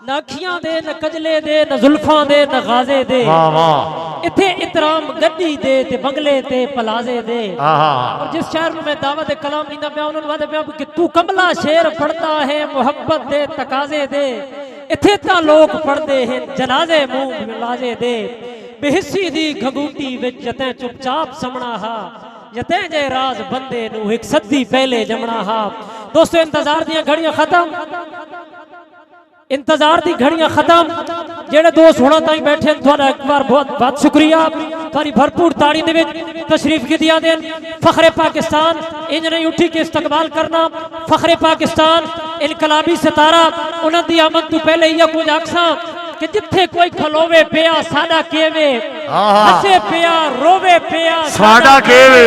ना अखियां दे न कजले दे न जुल्फां दे न गाजे दे वाह वाह इथे इतराम गड्डी दे ते बंगले ते पलाजे दे। हाँ और जिस शहर में मैं दावत कलाम नींदा पिया उन्होंने वादे पिया कि तू कमला शेर पढ़ता है मोहब्बत दे तकाजे दे इथे ता लोग पढ़ते हैं जनाजे मुंह लाजे दे बेहिस्सी दी घगूटी विच जते चुपचाप समणा हा जते जे राज बंदे नू एक सदी पहले जमना हा। दोस्तों इंतजार दियां घड़ियां खत्म इंतजार दी घड़ियां खत्म जेड़े दोस्त हुण ताई बैठे थोड़ा एक बार बहुत बहुत शुक्रिया थारी भरपूर ताड़ी दे विच तशरीफ की दिया देन। फखरे पाकिस्तान इंज नहीं उठी के इस्तकबाल करना फखरे पाकिस्तान इनकलाबी सितारा उन्हां दी आमद तो पहले ही कुछ आखसा कि जिथे कोई खलोवे पिया साडा केवे हसे पिया रोवे पिया साडा केवे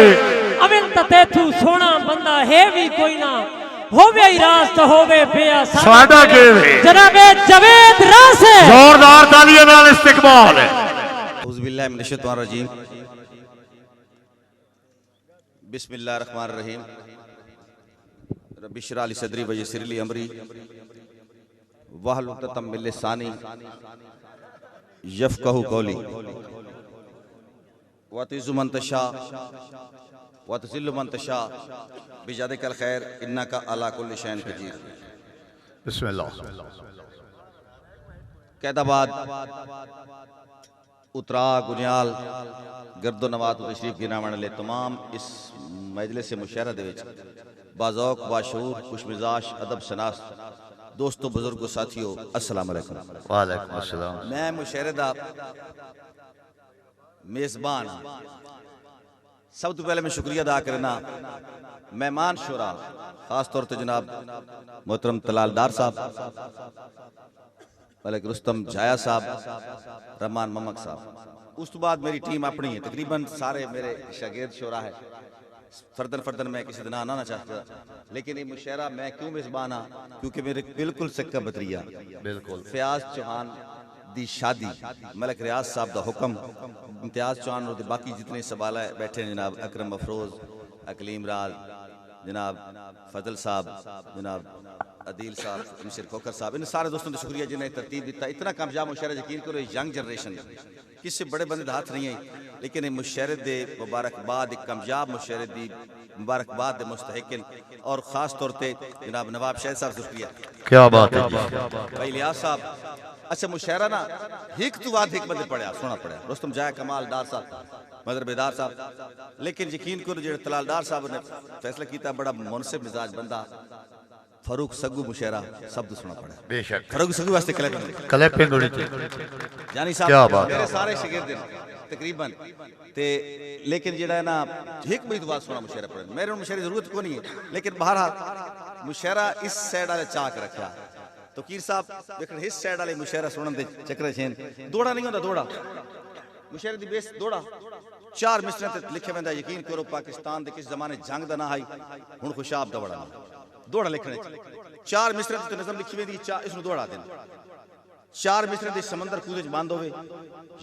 अविल ततेथू सोना बंदा है भी कोई ना होवे ही राज तो होवे पिया साडा केवे जनाबे जावेद रासे जोरदार तालियां नाल इस्तकबाल है। औज़ु बिल्लाहि मिनश शैतानिर रजीम बिस्मिल्लाहिर रहमानिर रहीम रब्बि इश्रह ली सदरी व यस्सिर ली अमरी वहलुल उक़दतम मिन लिसानी यफ़क़हू क़ौली व तुइज़्ज़ु मन तशा व तुज़िल्लु मन तशा बियदिकल खैर इन्नका अला कुल्लि शैइन क़दीर। बिस्मिल्लाह। कैदाबाद उत्तरा गुनियाल गर्दो नवात तशरीफ गिना वाले तमाम इस मजलिस मुशहरा दे विच बाज़ौक़ बाशऊर खुशमिजाज अदब शनास दोस्तों बुजुर्गों साथियों अस्सलाम वालेकुम। वालेकुम अस्सलाम। मैं मुशहरे दा मेज़बान सब तो पहले मैं शुक्रिया अदा करना मेहमान शुरा खास तौर पर जनाब मोहतरम तलाल डार साहब मलिक रुस्तम जाया साहब रहमान ममक साहब। उस तो बाद मेरी टीम अपनी है तकरीबन सारे मेरे शागिर्द शुरा है फर्दन फर्दन मैं किसी दिन आना ना चाहता लेकिन ये मुशहरा मैं क्यों मेज़बान हाँ क्योंकि मेरे बिल्कुल सक्का बतरिया बिल्कुल फयाज चौहान दी शादी मलिक रियाज साहब दा हुक्म इम्तियाज चौहान और बाकी जितने सवाल है बैठे हैं जनाब अकरम अफरोज अकलीम राज जनाब फजल साहब जनाब अदील साहब मिसिर खोकर साहब इन सारे दोस्तों का शुक्रिया जिन्हें तरतीब दिता इतना कामयाब मुशहरा यकीन करो यंग जनरेशन किसी बड़े बंदे हाथ नहीं है लेकिन मुशहरे दे मुबारकबाद एक कामयाब मुशहरे दी मुबारकबाद दे मुस्तहिकिन और ख़ास तौर पे जनाब नवाब शाहिद साहब शुक्रिया क्या बात है भाई लियाज साहब। अच्छा मुशहरा ना हिक तो बात हिक बंदे पढ़ा सुना पड़ा रुस्तम जाया कमाल डार साहब मदर बेदार साहब लेकिन यकीन करो जो तलाल डार साहब ने फैसला किया बड़ा मुनसिब मिजाज बंदा फरूक सग्गू मुशहरा शब्द सुना पड़ा बेशक फरूक सग्गू वास्ते क्लैपिंग होनी जानी क्या साहब बात मेरे सारे शागिर्द तकरीबन ते लेकिन जेड़ा है ना एक बड़ी बात सुना मुशहरा पढ़े मेरे मुशहरे जरूरत को नहीं है लेकिन बहरहाल मुशहरा इस साइड वाले चाक रखा तो कीर साहब देख इस साइड वाले मुशहरा सुनने दे चक्कर छेन दौड़ा नहीं होता दौड़ा मुशहरे दी बेस दौड़ा चार मिसरे ते लिखे वेंदा यकीन करो पाकिस्तान दे किस जमाने जंग दा ना आई हुन खुशाब दा बड़ा दौड़ा लिखने चार मिसरे ते नज़म लिखी वेंदी इसनु दौड़ा देना चार मिसरे दे समंदर कूदे च बंद होवे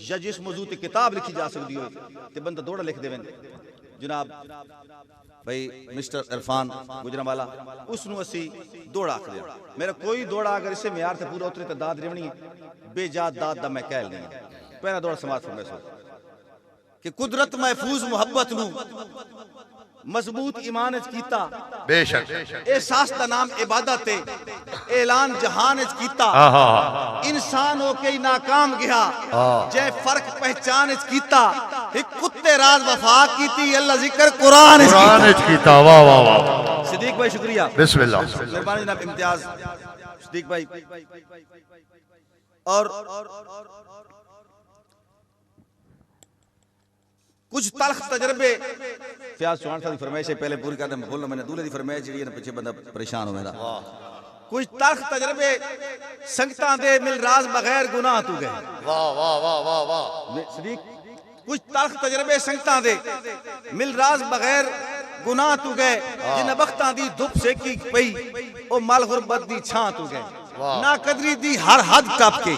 या जिस मौजू ते किताब लिखी जा सकदी होवे ते बंदा दौड़ा लिख देवे जनाब भाई मिस्टर इरफान गुजरांवाला उसनु असी दौड़ा आखदे मेरा कोई दौड़ा अगर इसे म्यार ते पूरा उतरे ते दाद रेवनी बेजात दाद दा मैं कहल नहीं पहला दौड़ा समाज फरमाए सो कि कुदरत महफूज मुहब्बत नू मजबूत ईमान च कीता बेशक एहसास दा नाम इबादत है ऐलान जहान च कीता इंसान होके ही नाकाम गया जे फर्क पहचान च कीता एक कुत्ते राज वफा कीती अल्लाह जिक्र कुरान च कीता वाह वाह वाह सिद्दीक भाई शुक्रिया बिस्मिल्लाह मेहरबानी जनाब इम्तियाज सिद्दीक भाई और कुछ तलख तजर्बे फयाज चौहान साहब की फरमाइश है पहले पूरी करने बोलना मैंने दूल्हे की फरमाइश जी पीछे बंदा परेशान हो गया कुछ तलख तजर्बे संगतां दे मिल राज बगैर गुनाह तू गए वाह वाह वाह वाह वाह सदीक कुछ तलख तजर्बे संगतां दे मिल राज बगैर गुनाह तू गए जिन्हें वक्तां दी धुप सेकी पई ओ मल गुरबत दी छां तू गए ना कदरी दी हर हद टप के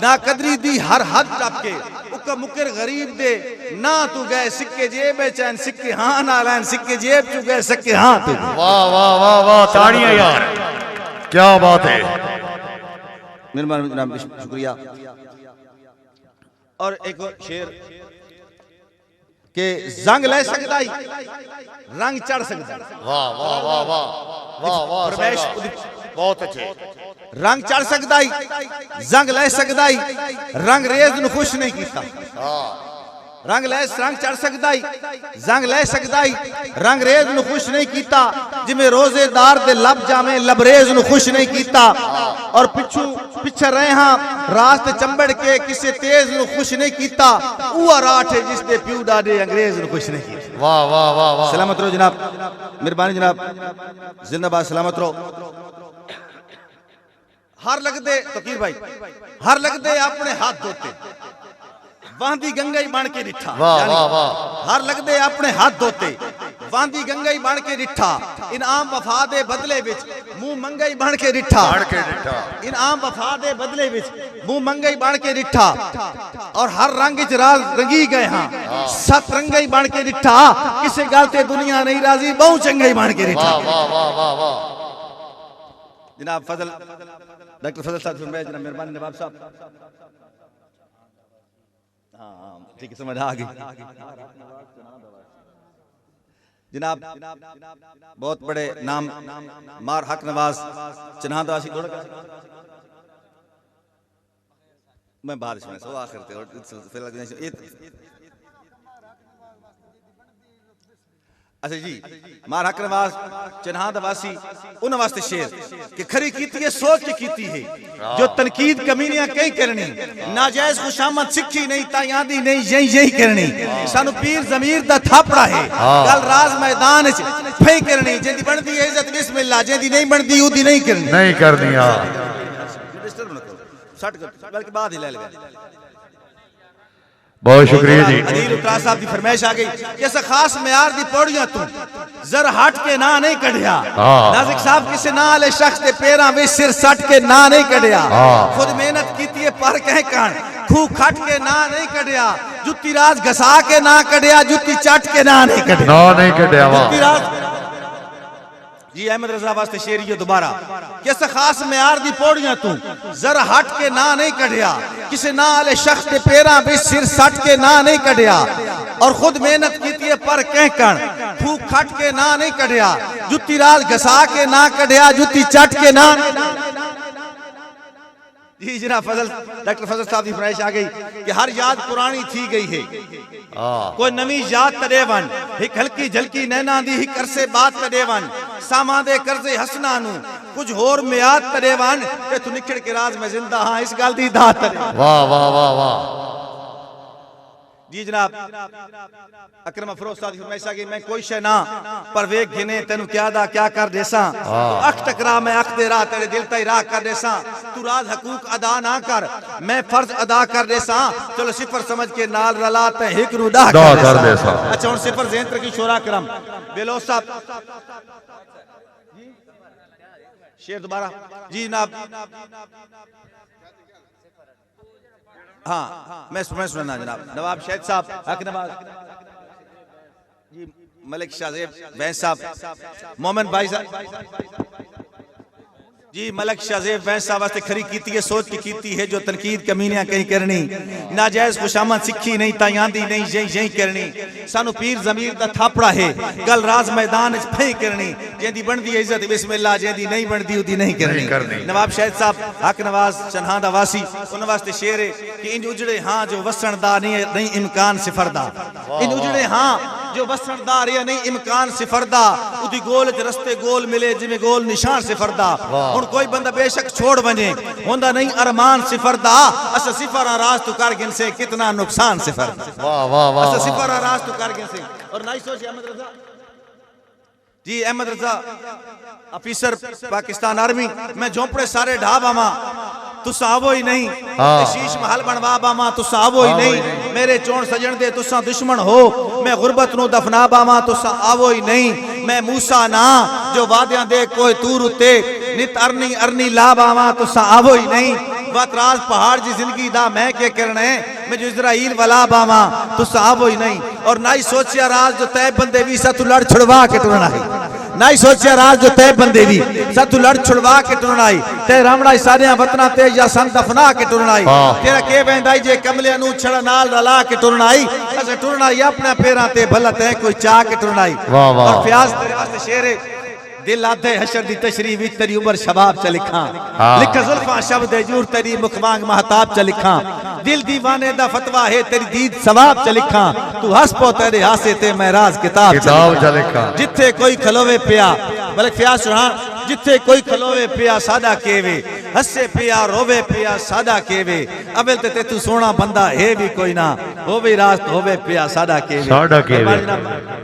ना कदरी दी हर हद टप के उका मुकर गरीब दे ना तू गए सिक्के जेब चैन सिक्के हाँ ना लैन सिक्के जेब चू गए सिक्के हाँ तू वाह वाह वाह वाह ताड़ियां यार क्या बात है मेहरबानी जनाब, शुक्रिया। और एक और शेर के जंग ले सकदा ही रंग चढ़ सकदा। वाह वाह वाह वाह वाह वाह परवेश सरदार, बहुत अच्छे। रंग चढ़ सकदा ही जंग ले सकदा ही रंग रेज नूं खुश नहीं कीता। रंग चढ़ सकदा ही जंग ले सकदा ही रंग रेज नूं खुश नहीं कीता। जिवें रोजेदार दे लब जावे लबरेज नूं खुश नहीं कीता। और पिछे रहे हां रास्ते चंबड़ के किसे तेज नूं खुश नहीं कीता। उहा राठ है जिस दे प्यू डाडे अंग्रेज नूं खुश नहीं कीता। वाह वाह वाह वाह। सलामत रहो जनाब, मेहरबानी जनाब, जिंदाबाद, सलामत रहो। हर लगदे तकीर भाई, हर लगदे अपने हाथ धोते वांदी गंगा ही बन के डिठा। वाह वाह वाह। हर लगदे अपने हाथ धोते वांदी गंगा ही बन के डिठा। इनाम वफा दे बदले विच मुंह मंगा ही बन के डिठा। इनाम वफा दे बदले विच मुंह मंगा ही बन के डिठा। और हर रंग च रंगी गए हां सत रंगा ही बन के डिठा। किसे गल ते दुनिया नहीं राजी बहु चंगा ही बन के डिठा। वाह वाह वाह वाह। जनाब फजल, डॉक्टर फजल साहब जनाब, मेहरबानी नवाब साहब। हाँ ठीक है, समझ आ गई जनाब। बहुत बड़े नाम मार हक नवाज चन्हादासी थोड़ा मैं बाद में सो आखिर थे। अच्छा जी, मार हक नवाज चन्हाद वासी उन वास्ते शेर कि खरी कीती है सोच के कीती है जो तनकीद कमीनियां कई करनी। नाजायज खुशामद सिक्खी नहीं तायादी नहीं यही करनी। सानू पीर जमीर दा थापड़ा है गल राज मैदान च फई करनी। जेदी बनदी है इज्जत बिस्मिल्लाह, जेदी नहीं बनदी उदी नहीं करनी। नहीं करनी। हां डिस्टर्ब न करो, सट कर बल्कि बाद ही ले ले। बहुत शुक्रिया जी। अदील उतरा साहब की फरमाइश आ गई कि ऐसा खास मेयार दी पौड़ियां तू जर हट के ना नहीं कढ़िया। नाजिक साहब किसे ना आले शख्स दे पैरां विच सिर सट के ना नहीं कढ़िया। खुद मेहनत कीती है पर कह कान खूह खट के ना नहीं कढ़िया। जुत्ती राज घसा के ना कढ़िया, जुत्ती चट के ना नहीं कढ़िया। ना नहीं कढ़िया। जुत्ती राज जी अहमद रजा वास्ते शेरियो दोबारा कैसा खास मेयार दी पौड़ियां तू जरा हट के ना नहीं कढ़िया। किसे ना आले शख्स के पैरां भी सिर सट के ना नहीं कढ़िया। और खुद मेहनत कीती है पर कह कण फूक खट के ना नहीं कढ़िया। जुत्ती राज घसा के ना कढ़िया, जुत्ती चट के ना। जी जनाब फजल, डॉक्टर फजल साहब की फरमाइश आ गई कि हर याद पुरानी थी गई है, कोई नवी याद तदेवन। एक हल्की झलकी नैना दी हिक अरसे बात तदेवन। सामा दे कर्जे हसना नू कुछ होर मियाद तदेवन। ते तू निकल के राज में जिंदा हां इस गल दी दात तदेवन। वाह वाह वाह वाह। जी जनाब अकरम अफरोज साहब की फरमाइश आ गई मैं कोई शे ना पर वेख गिने तेनु क्या दा क्या कर देसा। अख टकरा मैं अख दे राह तेरे दिल ताई राह कर देसा। तू राज हकूक अदा ना कर मैं फर्ज अदा कर देसा। चलो सिफर समझ के नाल रला ते हिक रुदा कर देसा। अच्छा हुन सिफर ज़हन तक की शोरा करम बेलोस साहब शेर दोबारा जी जनाब। हाँ मैं सुनना जनाब। नवाब शहीद साहब हक नवाज जी, मलिक शाहजेब वैस साहब, मोमिन भाई साहब जी। मलिक शाहजेब वैस साहब वास्ते खरी कीती है सोच की कीती है जो तनकीद कमीनियां कहीं करनी। नाजायज खुशामद सिक्खी नहीं तायादी नहीं यही करनी। सानू पीर जमीर दा थापड़ा है गल राज मैदान च फई करनी। जेंदी बनदी है इज्जत बिस्मिल्लाह, जेंदी नहीं बनदी उदी नहीं करनी। नवाब शहीद साहब हक नवाज चन्हा दा वासी उन वास्ते शेर है कि इंज उजड़े हां जो वसण दा नहीं इम्कान सिफर दा। इंज उजड़े हां जो वसण दा रिया नहीं इम्कान सिफर दा। उदी गोल च रस्ते गोल मिले जिवें गोल निशान सिफर दा। हुन कोई बंदा बेशक छोड़ वने होंदा नहीं अरमान सिफर दा। असा सिफर राज तू कर गिन से कितना नुकसान सिफर। वाह वाह वाह। असा सिफर राज तू कर गिन से। और नहीं सोच अहमद रजा जी, अहमद रजा ऑफिसर पाकिस्तान आर्मी मैं झोंपड़े सारे ढा बामा तुसा आवो ही नहीं। शीश महल बनवा बामा तुसा आवो ही नहीं। मेरे चोण सजन दे तुसा दुश्मन हो मैं गुरबत नु दफना बामा तुसा आवो ही नहीं। मैं मूसा ना जो वादियां दे कोई तूर उते नित अरनी अरनी ला बामा तुसा आवो ही नहीं। वतराज पहाड़ जी जिंदगी दा मैं के करना है मैं जो इजराइल वाला बामा तुसा आवो ही नहीं। और ना ही सोचिया राज जो तय बंदे भी सा तू लड़ छुड़वा के टुरना है। ना ही सोचा राज जो तय बंदे भी सतू लड़ छुड़वा के टुरन आई ते रामड़ा सारिया वतना ते या सन दफना के टुरन आई तेरा के वेंदाई जे कमले नु छड़ नाल रला के टुरन आई अस टुरन आई अपने पैरां ते भला ते कोई चा के टुरन आई और फयाज तेरे वास्ते शेर दिल आधे हशर दी तशरीफ विच तेरी उम्र शबाब च लिखा लिख जुल्फा शब्द जूर तेरी मुखमांग महताब च लिखा दिल दीवाने दा फतवा है तेरी दीद सवाब च लिखा तू हंस पो तेरे हासे ते महराज किताब च लिखा जिथे कोई खलोवे पिया बल्कि फयाज सुना जिथे कोई खलोवे पिया सादा केवे हसे पिया रोवे पिया सादा केवे अबल ते तू सोना बंदा है भी कोई ना होवे रास्त होवे पिया सादा केवे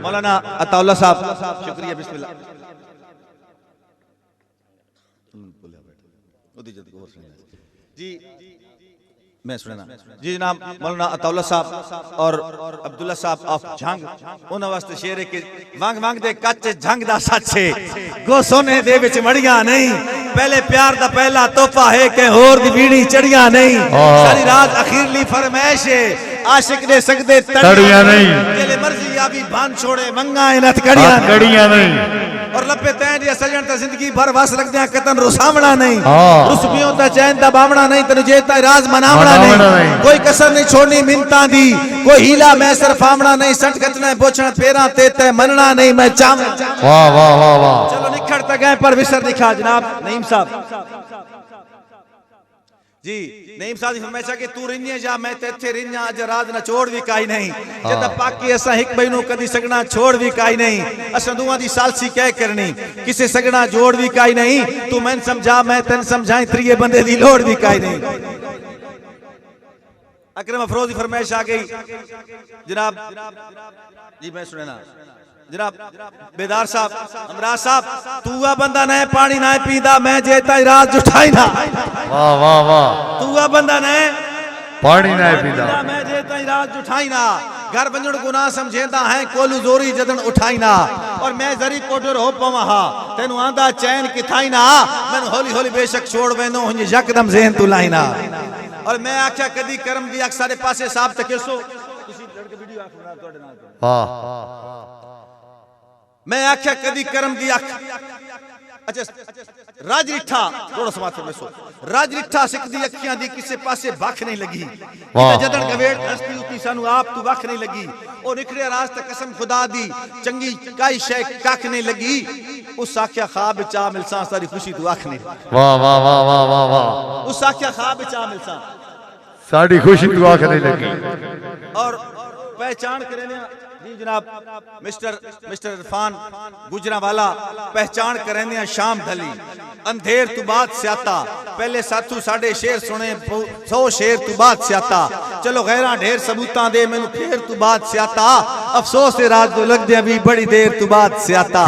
मौलाना अताउल्लाह साहब शुक्रिया बिस्मिल्लाह जी मैं सुना जी जनाब मौलाना अताउल्लाह साहब और अब्दुल्ला साहब ऑफ झंग उन्हां वास्ते शेर है कि वांग वांग दे कच्च झंग दा सच है गो सोने दे विच मड़ियां नहीं पहले प्यार दा पहला तोहफा है के होर दी बीड़ी चढ़ियां नहीं सारी रात अखीरली फरमाइश है आशिक दे सकदे तड़ियां नहीं जेले मर्जी आवी भान छोड़े मंगा इनत कड़ियां नहीं और लपे तैन या सजन ता जिंदगी भर वस लगदे कतन रुसावना नहीं रुसबियों ता चैन दा बावना नहीं तनु जे ता राज मनावना नहीं कोई कसर नहीं छोड़नी मिन्नतां दी कोई हीला मैसर फावना नहीं सट कटना पोछण पेरा ते ते मनना नहीं मैं चाव वाह वाह वाह वाह चलो निखड़ त गए पर विसर दिखा जनाब नईम साहब जी नईम साहब फरमाया कि तू रिन्ने जा मैं ते इथे रिन्ना अज राज न छोड़ भी काई नहीं जद पाकी असा एक बई नु कदी सगना छोड़ भी काई नहीं असा दुआ दी सालसी कह करनी किसे सगना जोड़ भी काई नहीं तू मैं समझा मैं तन समझाई त्रिये बंदे दी लोड़ भी काई नहीं अकरम अफरोज की फरमाइश आ गई जनाब जी मैं सुने ना जनाब बेदार साहब अमराज साहब तू आ बंदा न पानी ना पींदा मैं जेता रात जुठाई ना वाह वाह वाह तू आ बंदा न पानी ना पींदा मैं जेता रात जुठाई ना घर वंजण गुनाह समझेंदा है कोलू जोरी जदन उठाई ना और मैं जरी कोडर हो पवा हा तेनु आंदा चैन किथाई ना मैं हौली हौली बेशक छोड़ वेनो हुन यकदम ज़हन तू लाई ना और मैं आख्या कदी करम दी अख सारे पासे साहब तकेसो तुसी लड़के वीडियो आख बना तोड़े नाल हां मैं आख्या कदी करम दी अख अच्छा राज रिठा थोड़ा समात में सो राज रिठा सिकदी अखियां दी किसे पासे भख नहीं लगी जदन गवेड़ हस्ती उती सानू आप तू भख नहीं लगी और निखड़े रास्ते कसम खुदा दी चंगी काई शय कख नहीं लगी उस आख्या ख्वाब चा मिलसा सारी खुशी तू आख नहीं वाह वाह वाह वाह वाह वाह उस आख्या ख्वाब चा मिलसा सारी खुशी तू आख नहीं लगी और पहचान करेने जी जनाब मिस्टर इरफान गुजरावाला पहचान करेंदे शाम ढली अंधेर तू बात स्याता पहले साथू साडे शेर सुने 100 शेर तू बात स्याता चलो गैरा ढेर सबूतां दे मैनू फेर तू बात स्याता अफसोस से रात तो लग दे अभी बड़ी देर तू बात स्याता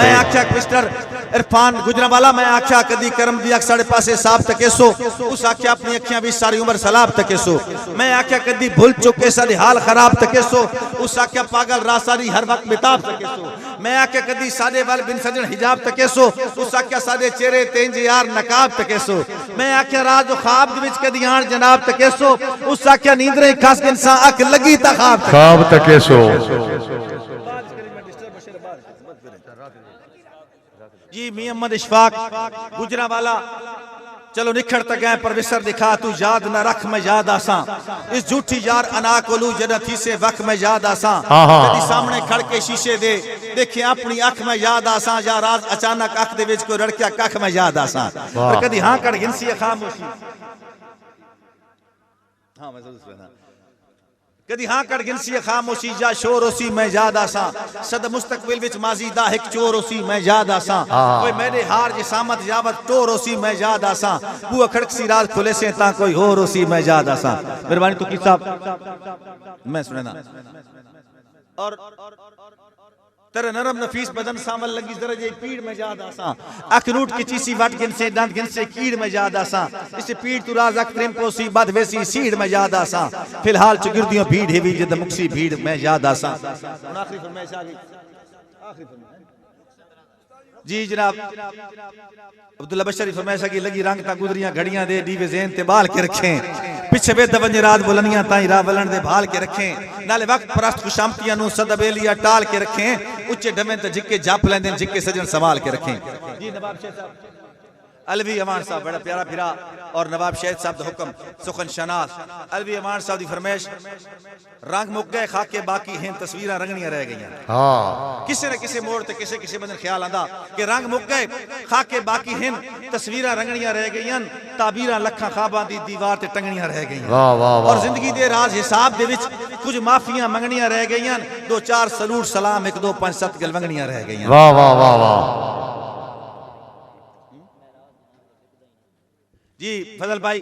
मैं आख्या मिस्टर इरफान गुजरावाला मैं आख्या कदी करम दी अख साडे पासे साफ तकेसो उस आख्या अपनी अखियां भी सारी उम्र सलाब तकेसो मैं आख्या कदी भूल चुके सारे हाल खराब तकेसो उस आख्या पागल रासारी हर वक्त बेताब तकेसो मैं आख्या कदी सादे वाल बिन सजन हिजाब तकेसो उस आख्या सादे चेहरे तेंज यार नकाब तकेसो मैं आख्या राज जो ख्वाब दे विच कदी आण जनाब तकेसो उस आख्या नींदरे खास इंसान अख लगी ता ख्वाब तकेसो जी मोहम्मद इशफाक गुजरावाला चलो निखड़ तक गए पर विसर दिखा तू याद न रख मैं याद आसा इस झूठी यार अना कोलू जदा थी से वक्त मैं याद आसा कदी सामने खड़ के शीशे दे देखे अपनी अख में याद आसा या राज अचानक अख दे विच कोई रड़किया कख में याद आसा पर कदी हां कड़ गिनसी खामोशी हां मैं जरूर सुना कदी हां कड़ गिनसी खामोशी या शोर ओसी मैं याद आसा सद मुस्तकबिल विच माजी दा एक चोर ओसी मैं याद आसा कोई मेरे हार जिसामत यावत टोर ओसी मैं याद आसा बुआ खड़कसी राज खुले से ता कोई होर ओसी मैं याद आसा मेहरबानी तो की साहब मैं सुने ना और तेरे नरम नफीस बदन सामल लगी दरजे पीड़ में याद आसा अखरूट की चीसी वट गिन से दांत गिन से कीड़ में याद आसा इसे पीड़ तू राज अक्तरिम पोसी बद वैसी सीड़ में याद आसा फिलहाल चुगिर्दियों भीड़ हेवी जद मुक्सी भीड़ में याद आसा आखिरी फरमाइश आ गई आखिरी फरमाइश जी जनाब अब्दुल्ला बशरी फरमाइश की लगी रंग ता गुजरियां घड़ियां दे दीवे ज़हन ते बाल के रखें पिछे वे दवंज रात बुलंदियां ताई रा वलन दे भाल के रखें नाले वक्त परस्त खुशामतियां नु सदबेलिया टाल के रखें उच्चे डमें तो जिक्के जाप लेंदे जिक्के सजन संभाल के रखें जी नवाब शेख साहब अलवी अमान साहब बड़ा प्यारा फिरा और नवाब शहीद साहब का हुक्म सुखन शनास अलवी अमान साहब की फरमाइश रंग मुक गए खाके बाकी हैं तस्वीरां रंगनियां रह गई हाँ किसी न किसी मोड़ ते किसी किसी बंदे ख्याल आंदा कि रंग मुक गए खाके बाकी हैं तस्वीरां रंगनियां रह गई ताबीरां लखां ख्वाबां दी दीवार ते टंगनियां रह गई वाह वाह और वाह जिंदगी दे राज हिसाब दे विच कुछ माफियां मंगनियां रह गई दो चार सलूट सलाम एक दो पांच सत गल मंगनियां रह गई वाह वाह वाह वाह जी फजल भाई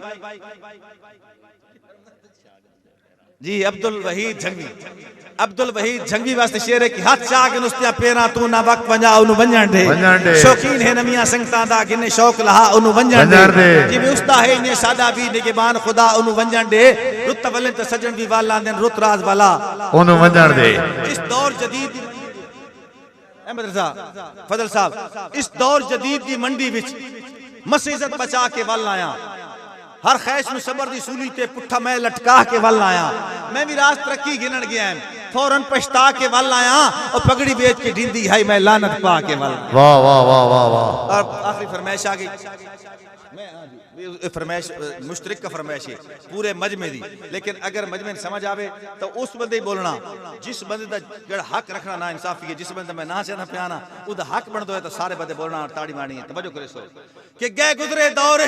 जी अब्दुल वहीद झंगी वास्ते शेर है कि हाथ चाग नुस्तिया पेरा तू ना वक्त वंजा उनु वंजण दे शौकीन है नमिया संगता दा गिने शौक लहा उनु वंजण दे जिवे उस्ता है ने सादा भी निगहबान खुदा उनु वंजण दे रुत वले ते सजन भी वाला देन रुत राज वाला उनु वंजण दे इस दौर जदीद अहमद रजा फजल साहब इस दौर जदीद की मंडी विच मसीजत बचा के वल आया हर खैश नु सबर दी सूली ते पुठा मैं लटका के वल आया मैं भी राज तरक्की गिनन गया फौरन पछता के वल आया और पगड़ी बेच के ढींदी है मैं लानत पा के वल वाह वाह वाह वाह वाह और आखिरी फरमाइश आ गई मैं फरमाइश मुश्तरक का फरमाइश है पूरे मजमे दी लेकिन अगर मजमे समझ आवे तो उस बंदे ही बोलना जिस बंदे दा जड़ा हक रखना ना इंसाफी है जिस बंदे मैं ना चाहता प्याना उदा हक बन दो है तो सारे बंदे बोलना और ताड़ी मारनी है तवज्जो करे सो कि गए गुजरे दौर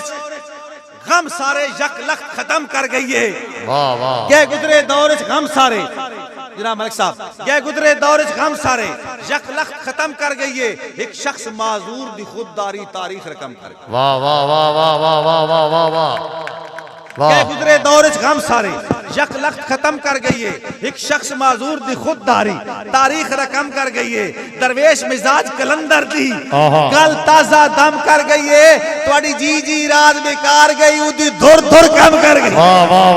गम सारे यक लख्त खत्म कर गई है वाह वाह गए गुजरे दौर गम सारे जनाब मलिक साहब गए गुजरे दौर गम सारे यक लख्त खत्म कर गई है एक शख्स माजूर दी खुददारी तारीख रकम कर गई वाह वाह वाह वाह वाह वाह वाह वाह वाह गए गुजरे दौर गम सारे यक लख्त खत्म कर गई है एक शख्स माजूर दी खुददारी तारीख रकम कर गई है दरवेश मिजाज कलंदर दी गल ताजा दम कर गई है तुम्हारी जी जी रात बेकार गई उदी धुर धुर कम कर गई वाह वाह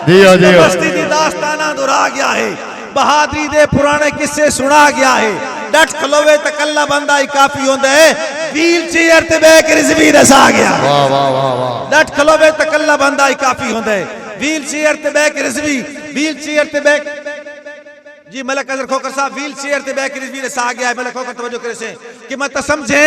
दियो दियो बस्ती दी दास्ताना दुरा गया है बहादुरी दे पुराने किस्से सुना गया है डट खलोवे त कल्ला बंदा ही काफी होंदा है व्हील चेयर ते बैठ के रिजवी दसा गया वाह वाह वाह वाह डट खलोवे त कल्ला बंदा ही काफी होंदा है व्हील चेयर ते बैठ के रिजवी व्हील चेयर ते बैठ जी मलक अजर खोकर साहब व्हील चेयर ते बैठ के रिजवी दसा गया है मलक खोकर तवज्जो करे से कि मत समझे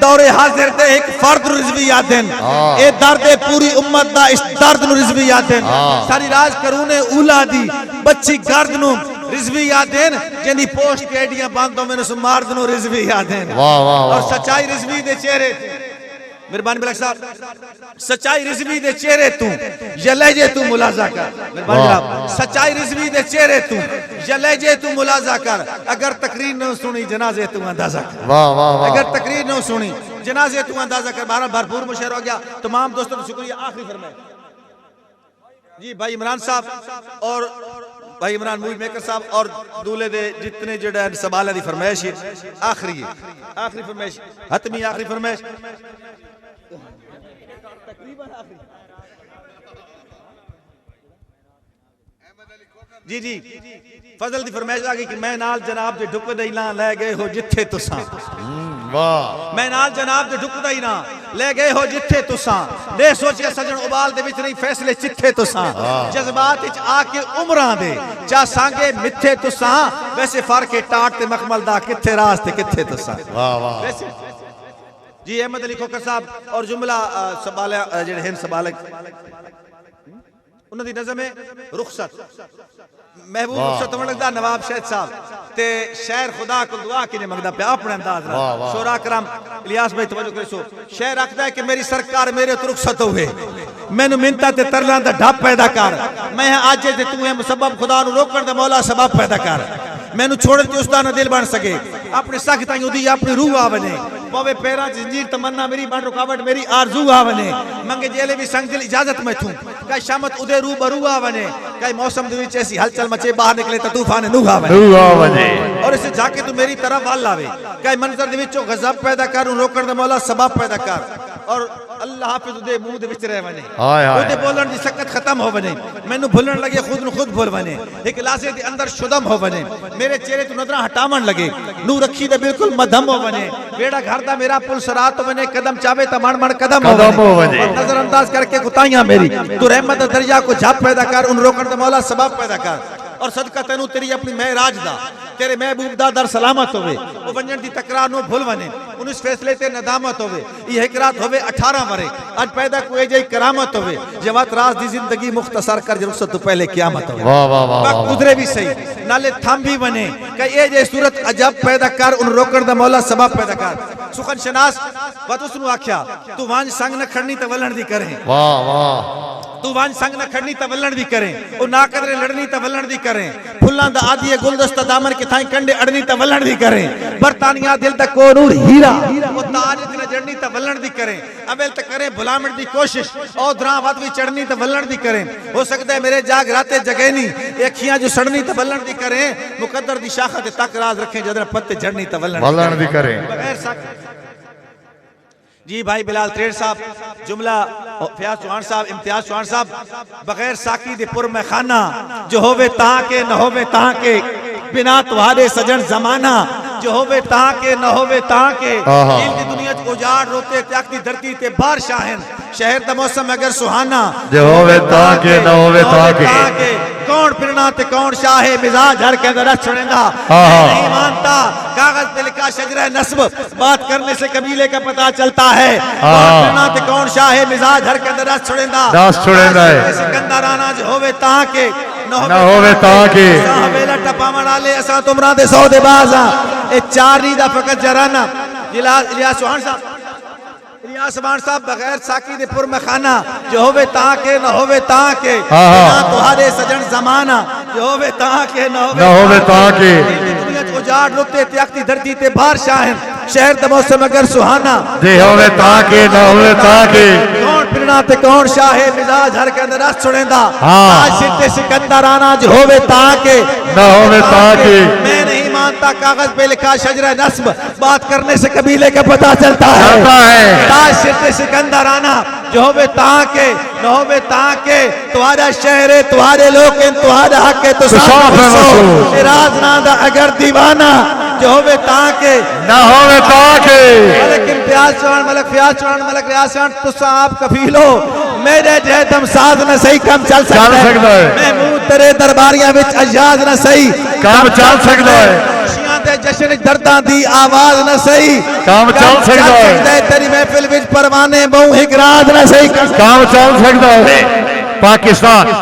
दौरे हाजिर ते एक फर्द रिजवी यादन ए दर्द पूरी उम्मत दा इस दर्द नु रिजवी यादन सारी राज करूने उला दी बच्ची गर्द नु रिजवी यादेन जनी पोस्ट के एडियां बांधो मैंने सुमार्द नु रिजवी यादेन वाह वाह और सच्चाई रिजवी दे चेहरे मेहरबानी मलिक साहब सच्चाई रिजवी दे चेहरे तू यलेजे तू मुलाजा कर मेहरबानी जनाब सच्चाई रिजवी दे चेहरे तू यलेजे तू मुलाजा कर अगर तकरीर न सुनी जनाजे तू अंदाजा कर वाह वाह अगर तकरीर न सुनी जनाजे तू अंदाजा कर बहरहाल भरपूर मुशर्रफ हो गया तमाम दोस्तों का शुक्रिया आखिरी फरमाइश जी भाई इमरान साहब और भाई इमरान मूवी मेकर साहब और दूल्हे दे जितने जड़ा सवाल दी फरमाइश है आखिरी फरमाइश हतमी आखिरी फरमाइश जी जी फजल दी फरमाइश आ गई कि मैं नाल जनाब दे ढुक दई ना ले गए हो जिथे तुसा वाह मैं नाल जनाब दे ढुक दई ना ले गए हो जिथे तुसा दे सोचिया सजन उबाल दे विच नहीं फैसले चिथे तुसा जज्बात विच आके उमरां दे चा सांगे मिथे तुसा वैसे फर्क है टाट ते मखमल दा किथे राज ते किथे तुसा वाह वाह वैसे जी अहमद अली खोकर साहब और जुमला सबाला जेड़े हैं सबालक उन्हां दी नज़म है रुखसत महबूब रुखसत होने लगदा नवाब शहीद साहब ते शहर खुदा को दुआ किने मंगदा पे अपने अंदाज नाल शोरा करम इलियास भाई तवज्जो करे सो शहर रखदा है कि मेरी सरकार मेरे तो रुखसत होवे मैनू मिन्नतां ते तरलां दा ढप पैदा कर मैं आज ते तू है मुसब्बब खुदा नु रोकण दा मौला सबब पैदा कर मैनू छोड़न ते उसदा ना दिल बन सके अपने सख ताई उदी अपनी रूह आ बने पवे पैरां जंजीर तमन्ना मेरी बन रुकावट मेरी आरज़ू आ बने मंगे जेले भी संग दिल इजाजत मैं थू कई शामत उदे रू बरू आ बने कई मौसम दे विच ऐसी हलचल मचे बाहर निकले त तूफान नूह आ बने और इसे जाके तू मेरी तरफ वाल आवे कई मंजर दे विचों गजब पैदा कर रोकण दा मौला सबब पैदा कर और अल्लाह हाफिज उदे मुंह दे विच रह बने उदे बोलन दी सकत खत्म हो बने मैनू भुलन लगे खुद नु खुद भूल बने एक लासे दे अंदर शुदम हो बने मेरे चेहरे तो नजरा हटावन लगे नू रखी दे बिल्कुल मधम हो बने बेड़ा घर दा मेरा पुल सरात बने कदम चावे त मन मन कदम हो बने नजरअंदाज करके कुताइयां मेरी तू रहमत दरिया को झाप पैदा कर उन रोकण दा मौला सबब पैदा कर और सदका तेनू तेरी अपनी महराज दा तेरे महबूब दा दर सलामत होवे ओ वंजन दी तकरार नो भूल वने उन इस फैसले ते नदामत होवे ये हिकरात होवे 18 वरे आज पैदा कोई जई करामत होवे जवात राज दी जिंदगी मुख्तसर कर रुखसत तो पहले क़यामत होवे वाह वाह वाह वाह गुजरे भी सही नाले थम भी बने कि ये जे सूरत अजब पैदा कर उन रोकण दा मौला सबब पैदा कर सुखन शनास वत उसनु आख्या तू वांज संग न खड़नी ते वलण दी करे वाह वाह तू वांज संग न खड़नी ते वलण दी करे ओ ना कदरे लड़नी ते वलण दी करे फुल्लां दा आदि गुलदस्ता दामन के थाई कंडे अड़नी ते वलण दी करे बरतानिया दिल तक को नूर हीरा ओ ताज ते जड़नी ते वलण दी करे अबेल ते करे भुलामण दी कोशिश ओ द्रा वत भी चढ़नी ते वलण दी करे हो सकदा है मेरे जाग राते जगेनी अखियां जो सड़नी ते वलण दी करे मुकद्दर दी शाखा ते तक राज रखे जदर पत्ते झड़नी ते वलण दी करे बगैर साक जी भाई बिलाल त्रेड़ साहब जुमला फयाज चौहान साहब इम्तियाज चौहान साहब बगैर साकी दे पुर में खाना जो होवे तां के न होवे तां के बिना तुम्हारे सजन जमाना जो होवे तां के न होवे तां के दिल दी दुनिया च उजाड़ रोते त्याग दी धरती ते बार शाहन शहर दा मौसम अगर सुहाना जो होवे तां के न होवे तां के कौन फिरना ते कौन शाहे मिजाज हर के अंदर छुड़ेंदा नहीं मानता कागज पे लिखा शजरा नस्ब बात करने से कबीले का पता चलता है कौन फिरना ते कौन शाहे मिजाज हर के अंदर छुड़ेंदा है सिकंदराना जो होवे तां के न होवे तां के साहबेला टपावण वाले असा तुमरा दे सौदे बाजा ए चारी दा फकत जराना इलियास चौहान साहब इलियास चौहान साहब बगैर साकी दे पुर में खाना जो होवे तां के न होवे तां के ना तुम्हारे सजन जमाना जो होवे तां के न होवे तां के दुनिया च उजाड़ रुते त्यागती धरती ते बाहर शाहन शहर दा मौसम अगर सुहाना जे होवे तां के न होवे तां के कौन फिरना ते कौन शाहे मिजाज हर के अंदर रस छुड़ेंदा आज सिद्ध सिकंदराना जो होवे तां के न होवे तां के मैं नहीं मानता कागज पे लिखा शजरा नस्ब बात करने से कबीले का पता चलता है ताज सिद्ध सिकंदराना जो होवे तां के न होवे तां के तुम्हारा शहर है तुम्हारे लोग हैं तुम्हारा हक है तो साफ है राज नादा अगर दीवाना जो होवे तां के न होवे तां के मलक इम्तियाज चौहान मलक फयाज चौहान मलक रियाज चौहान तुसा आप कफीलो मेरे जहदम साध न सही कम चल सकता है मैं मुंह तेरे दरबारियां विच अजाज न सही काम चल सकता है खुशियां दे जश्न दर्दां दी आवाज न सही काम चल सकता है तेरी महफिल विच परवाने बहु हिक रात न सही काम चल सकता है पाकिस्तान